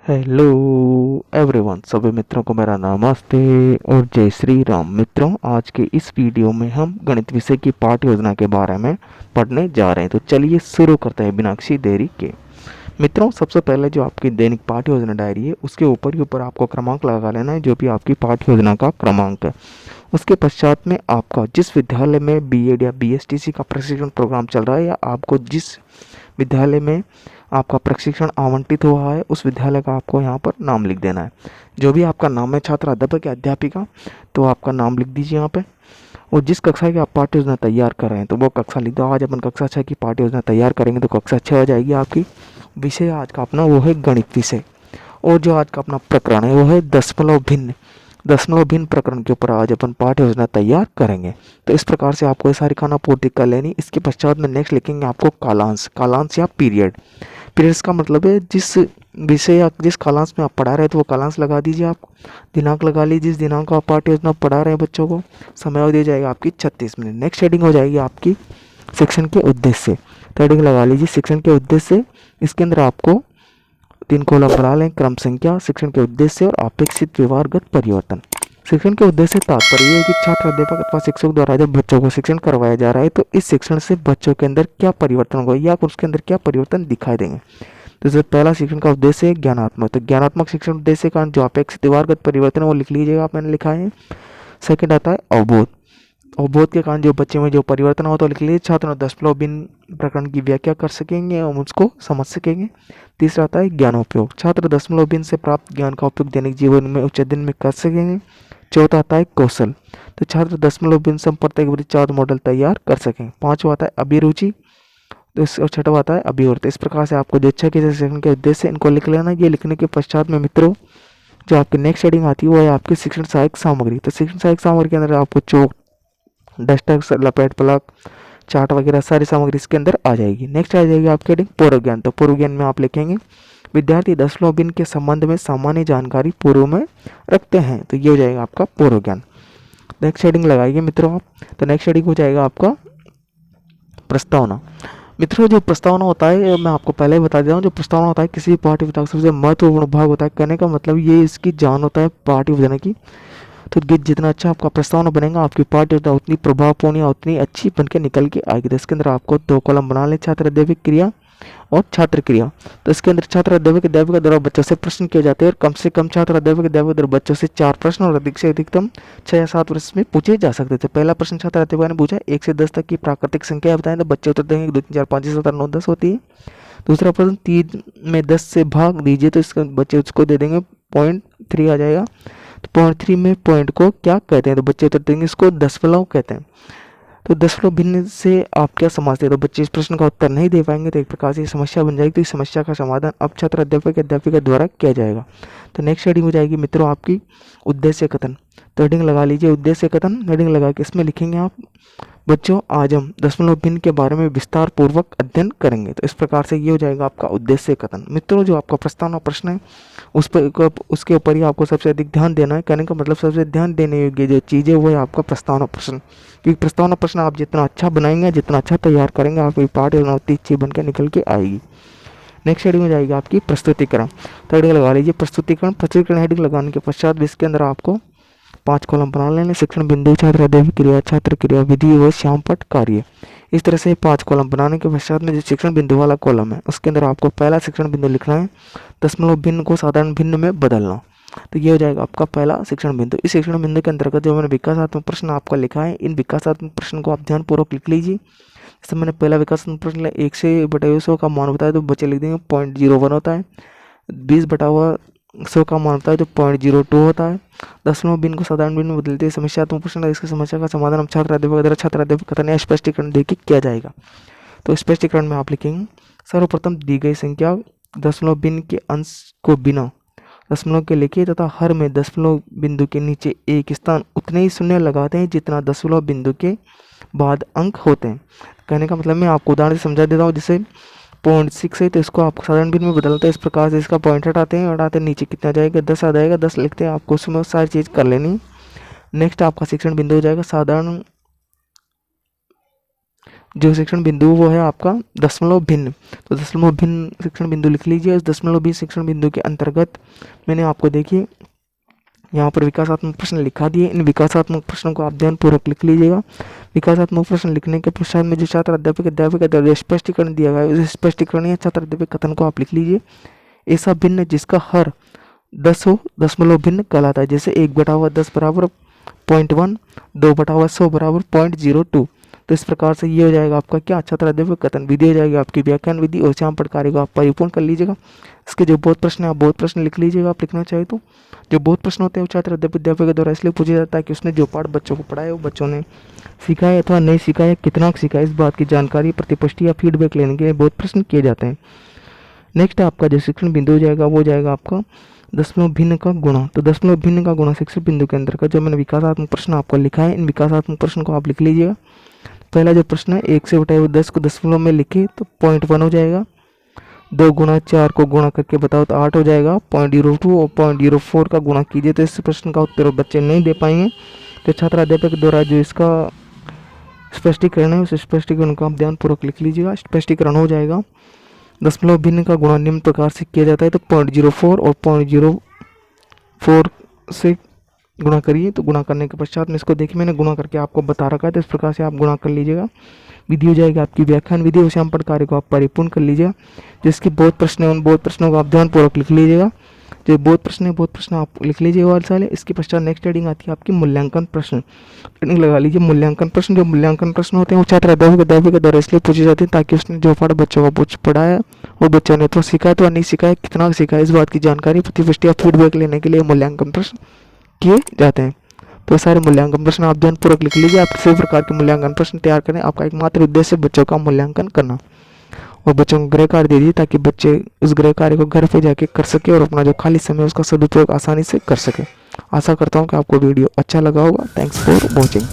Hello everyone, सभी मित्रों को मेरा नमस्ते और जय श्री राम। मित्रों, आज के इस वीडियो में हम गणित विषय की पाठ योजना के बारे में पढ़ने जा रहे हैं। तो चलिए शुरू करते हैं बिना किसी देरी के। मित्रों, सबसे पहले जो आपकी दैनिक पाठ योजना डायरी है उसके ऊपर ही ऊपर आपको क्रमांक लगा लेना है, जो भी आपकी पाठ योजना का क्रमांक है। उसके पश्चात में आपका जिस विद्यालय में बीएड या बीएसटीसी का प्रशिक्षण प्रोग्राम चल रहा है या आपको जिस विद्यालय में आपका प्रशिक्षण आवंटित हुआ है उस विद्यालय का आपको यहाँ पर नाम लिख देना है। जो भी आपका नाम है, छात्र, अध्यापक या अध्यापिका, तो आपका नाम लिख दीजिए यहाँ पे। और जिस कक्षा की आप पाठ्य योजना तैयार कर रहे हैं तो वो कक्षा लिख दो। आज अपन कक्षा 6 की पाठ्य योजना तैयार करेंगे तो कक्षा 6 हो जाएगी आपकी। विषय आज का अपना वो है गणित विषय। और जो आज का अपना प्रकरण है वो है दशमलव भिन्न प्रकरण के ऊपर आज अपन पाठ्य योजना तैयार करेंगे। तो इस प्रकार से आपको ये सारी खाना पूर्ति कर लेनी। इसके पश्चात में नेक्स्ट लिखेंगे आपको कालांश या पीरियड। पीरियड्स का मतलब है जिस विषय या जिस कालांश में आप पढ़ा रहे हैं तो वो कालांश लगा दीजिए। आप दिनांक लगा लीजिए, जिस दिनांक को आप पाठ्य योजना पढ़ा रहे हैं बच्चों को। समय दी जाएगी आपकी 36 मिनट। नेक्स्ट हेडिंग हो जाएगी आपकी शिक्षण के उद्देश्य। तो हेडिंग लगा लीजिए शिक्षण के उद्देश्य। इसके अंदर आपको 3 कॉलम बना लें, क्रम संख्या, शिक्षण के उद्देश्य और अपेक्षित व्यवहारगत परिवर्तन। शिक्षण के उद्देश्य तात्पर्य है कि छात्र, अध्यापक अथवा शिक्षक द्वारा जब बच्चों को शिक्षण करवाया जा रहा है तो इस शिक्षण से बच्चों के अंदर क्या परिवर्तन होगा या उसके अंदर क्या परिवर्तन दिखाई देंगे। तो जैसे पहला शिक्षण का उद्देश्य है ज्ञानात्मक, तो ज्ञानात्मक शिक्षण उद्देश्य का जो अपेक्षित व्यवहारगत परिवर्तन है वो लिख लीजिएगा, मैंने लिखा है। सेकंड आता है अवबोध। अवबोध के कारण जो बच्चे में जो परिवर्तन होता है लिख लीजिए। छात्र दशमलव भिन्न प्रकरण की व्याख्या कर सकेंगे और उसको समझ सकेंगे। तीसरा आता है ज्ञानोपयोग। छात्र दशमलव भिन्न से प्राप्त ज्ञान का उपयोग दैनिक जीवन में उच्च दिन में कर सकेंगे। चौथा आता है कौशल, तो छात्र दशमलव भिन्न संपर्क विचार मॉडल तैयार कर सकेंगे। पांचवा आता है अभिरुचि, और छठवा आता है अभिवृत्ति। इस प्रकार से आपको जो 6 के शिक्षण के उद्देश्य इनको लिख लेना। ये लिखने के पश्चात में मित्रों जो आपकी नेक्स्ट हेडिंग आती है वो है आपकी शिक्षण सहायक सामग्री। तो शिक्षण सहायक सामग्री के अंदर आपको चौक, डस्टर, लपेट प्लग, चार्ट वगैरह सारी सामग्री इसके अंदर आ जाएगी। नेक्स्ट आ जाएगी आपकी हेडिंग पूर्व ज्ञान। तो पूर्व ज्ञान में आप लिखेंगे विद्यार्थी दशमलव भिन्न के संबंध में सामान्य जानकारी पूर्व में रखते हैं। तो ये हो जाएगा आपका पूर्व ज्ञान। नेक्स्ट हेडिंग लगाइए मित्रों आप। तो नेक्स्ट हेडिंग हो जाएगा आपका प्रस्तावना। मित्रों, जो प्रस्तावना होता है मैं आपको पहले ही बता देता हूँ, जो प्रस्तावना होता है किसी भी पाठ्य योजना का सबसे महत्वपूर्ण भाग होता है। कहने का मतलब ये इसकी जान होता है पाठ्य योजना की। तो जितना अच्छा आपका प्रस्तावना बनेगा आपकी पाठ्य योजना उतनी प्रभावपूर्ण या उतनी अच्छी बन के निकल के आएगी। तो इसके अंदर आपको 2 कॉलम बना लें, छात्र अध्यापक क्रिया और छात्र क्रिया। तो इसके अंदर छात्र अध्यापक द्वारा बच्चों से प्रश्न किए जाते हैं और कम से कम छात्र अध्यापक द्वारा बच्चों से 4 प्रश्न और अधिक से अधिकतम 6 या 7 प्रश्न में पूछे जा सकते थे। पहला प्रश्न छात्र अध्यापक ने पूछा 1 से 10 तक की प्राकृतिक संख्या बताएं, तो बच्चे उत्तर देंगे 2 3 4 5 6 7 8 9 10 होती है। दूसरा प्रश्न 3 में 10 से भाग दीजिए, तो इसके बच्चे उसको दे देंगे 0.3 आ जाएगा। तो 0.3 में पॉइंट को क्या कहते हैं, तो बच्चे उत्तर देंगे इसको दशमलव कहते हैं। तो दशमलव भिन्न से आप क्या समझते हैं, तो बच्चे इस प्रश्न का उत्तर नहीं दे पाएंगे तो एक प्रकार से समस्या बन जाएगी। तो इस समस्या का समाधान अब छात्र अध्यापक अध्यापिका द्वारा किया जाएगा। तो नेक्स्ट हेडिंग हो जाएगी मित्रों आपकी उद्देश्य कथन। तो हेडिंग लगा लीजिए उद्देश्य कथन। हेडिंग लगा के इसमें लिखेंगे आप बच्चों आज हम दशमलव भिन्न के बारे में विस्तार पूर्वक अध्ययन करेंगे। तो इस प्रकार से ये हो जाएगा आपका उद्देश्य कथन। मित्रों, जो आपका प्रस्तावना प्रश्न है उस पर उसके ऊपर ही आपको सबसे अधिक ध्यान देना है। कहने का मतलब सबसे ध्यान देने योग्य जो चीज़ है वो है आपका प्रस्तावना प्रश्न। क्योंकि प्रस्तावना प्रश्न आप जितना अच्छा बनाएंगे, जितना अच्छा तैयार करेंगे, आपकी पाठ योजना उतनी अच्छी बन के निकल के आएगी। नेक्स्ट हेडिंग हो जाएगी आपकी प्रस्तुतिकरण। तो हेडिंग लगा लीजिए प्रस्तुतिकरण हेडिंग लगाने के पश्चात भी इसके अंदर आपको 5 कॉलम बना लेने। शिक्षण बिंदु, छात्र अध्यापक क्रिया, छात्र क्रिया, विधि व श्यामपट्ट कार्य। इस तरह से 5 कॉलम बनाने के पश्चात में जो शिक्षण बिंदु वाला कॉलम है उसके अंदर आपको पहला शिक्षण बिंदु लिखना है दशमलव भिन्न को साधारण भिन्न में बदलना। तो ये हो जाएगा आपका पहला शिक्षण बिंदु। इस शिक्षण बिंदु के अंतर्गत जो मैंने विकासात्मक प्रश्न आपका लिखा है, इन विकासात्मक प्रश्न को आप ध्यानपूर्वक लिख लीजिए। जैसे मैंने पहला विकासात्मक प्रश्न 1 से बटा 100 का मान बताया तो बच्चे लिख देंगे 0.01 होता है। 20 बटा 100 का मान होता है तो 0.02 होता है। दशमलव भिन्न को साधारण भिन्न में बदलते समस्यात्मक प्रश्न, इसकी समस्या का समाधान हम छात्र अध्यापक द्वारा छात्र अध्यापक कथन या स्पष्टीकरण देके किया जाएगा। तो स्पष्टीकरण में आप लिखेंगे सर्वप्रथम दी गई संख्या दशमलव भिन्न के अंश को बिना दशमलव के लिखिए तथा हर में दशमलव बिंदु के नीचे एक स्थान उतने ही शून्य लगाते हैं जितना दशमलव बिंदु के बाद अंक होते हैं। कहने का मतलब मैं आपको उदाहरण से समझा देता हूँ। जैसे 0.6 है तो इसको आप साधारण भिन्न में बदलते हैं। इस प्रकार से इसका पॉइंट हटाते हैं नीचे कितना आ जाएगा 10 आ जाएगा। 10 लिखते हैं, आपको उसमें सारी चीज़ कर लेनी। नेक्स्ट आपका शिक्षण बिंदु हो जाएगा साधारण जो शिक्षण बिंदु वो है आपका दशमलव भिन्न। तो दशमलव भिन्न शिक्षण बिंदु लिख लीजिए। उस दशमलव भिन्न शिक्षण बिंदु के अंतर्गत मैंने आपको देखिए यहाँ पर विकासात्मक प्रश्न लिखा दिए। इन विकासात्मक प्रश्नों को आप ध्यानपूर्वक लिख लीजिएगा। विकासात्मक प्रश्न लिखने के पश्चात में जो छात्र अध्यापक के द्वारा स्पष्टीकरण दिया गया है उस स्पष्टीकरण या छात्र अध्यापक कथन को आप लिख लीजिए। ऐसा भिन्न जिसका हर 10 हो दशमलव भिन्न कहलाता है। जैसे 1/10 बराबर 0.1, 2/100 बराबर 0.02। तो इस प्रकार से ये हो जाएगा आपका क्या, छात्र अध्यापक कथन विधि हो जाएगी आपकी व्याख्यान विधि। और श्यामपट कार्य को आप परिपूर्ण कर लीजिएगा। इसके जो बहुत प्रश्न है आप बहुत प्रश्न लिख लीजिएगा आप लिखना चाहे तो। जो बहुत प्रश्न होते हैं वो छात्र अध्यापक के द्वारा इसलिए पूछे जाता है कि उसने जो पाठ बच्चों को पढ़ाया वो बच्चों ने सीखा है अथवा नहीं सीखा है, कितना सीखा है, इस बात की जानकारी प्रतिपुष्टि या फीडबैक लेने के लिए बहुत प्रश्न किए जाते हैं। नेक्स्ट आपका जो शिक्षण बिंदु हो जाएगा वो जाएगा आपका दशमलव भिन्न का गुणा। तो दशमलव भिन्न का गुणा शिक्षण बिंदु के अंतर्गत जो मैंने विकासात्मक प्रश्न आपको लिखा है इन विकासात्मक प्रश्न को आप लिख लीजिएगा। पहला जो प्रश्न है 1 से बटाए 10 को दशमलव में लिखे तो 0.1 हो जाएगा। 2 गुणा 4 को गुणा करके बताओ तो 8 हो जाएगा। 0.02 और 0.04 का गुणा कीजिए तो इस प्रश्न का उत्तर बच्चे नहीं दे पाएंगे। तो छात्र अध्यापक द्वारा जो इसका स्पष्टीकरण है उस स्पष्टीकरण को आप ध्यानपूर्वक लिख लीजिएगा। स्पष्टीकरण हो जाएगा दशमलव भिन्न का गुणा निम्न प्रकार से किया जाता है। तो 0.04 और 0.04 से गुणा करिए। तो गुणा करने के पश्चात में इसको देखिए मैंने गुणा करके आपको बता रखा है। तो इस प्रकार से आप गुणा कर लीजिएगा। विधि हो जाएगी आपकी व्याख्यान विधि। और श्यामपट कार्य को आप परिपूर्ण कर लीजिएगा। जिसके बहुत प्रश्न है उन बहुत प्रश्नों को आप ध्यानपूर्वक लिख लीजिएगा। जो बहुत प्रश्न है बहुत प्रश्न आप लिख लीजिएगा वाले साले। इसके पश्चात नेक्स्ट हेडिंग आती है आपकी मूल्यांकन प्रश्न। हेडिंग लगा लीजिए मूल्यांकन प्रश्न। जो मूल्यांकन प्रश्न होते हैं वो छात्र अध्यापक के द्वारा इसलिए पूछे जाते हैं ताकि उसने जो पाठ बच्चों को पढ़ाया वो बच्चों ने तो सीखा है तो नहीं सीखा है, कितना सीखा है, इस बात की जानकारी प्रतिपुष्टि या फीडबैक लेने के लिए मूल्यांकन प्रश्न किए जाते हैं। तो सारे मूल्यांकन प्रश्न आप ध्यानपूर्वक लिख लीजिए। आप किसी प्रकार के मूल्यांकन प्रश्न तैयार करें। आपका एकमात्र उद्देश्य बच्चों का मूल्यांकन करना और बच्चों को गृह कार्य दे दीजिए ताकि बच्चे उस गृह कार्य को घर पे जाके कर सके और अपना जो खाली समय है उसका सदुपयोग आसानी से कर सके। आशा करता हूँ कि आपको वीडियो अच्छा लगा होगा। Thanks for watching.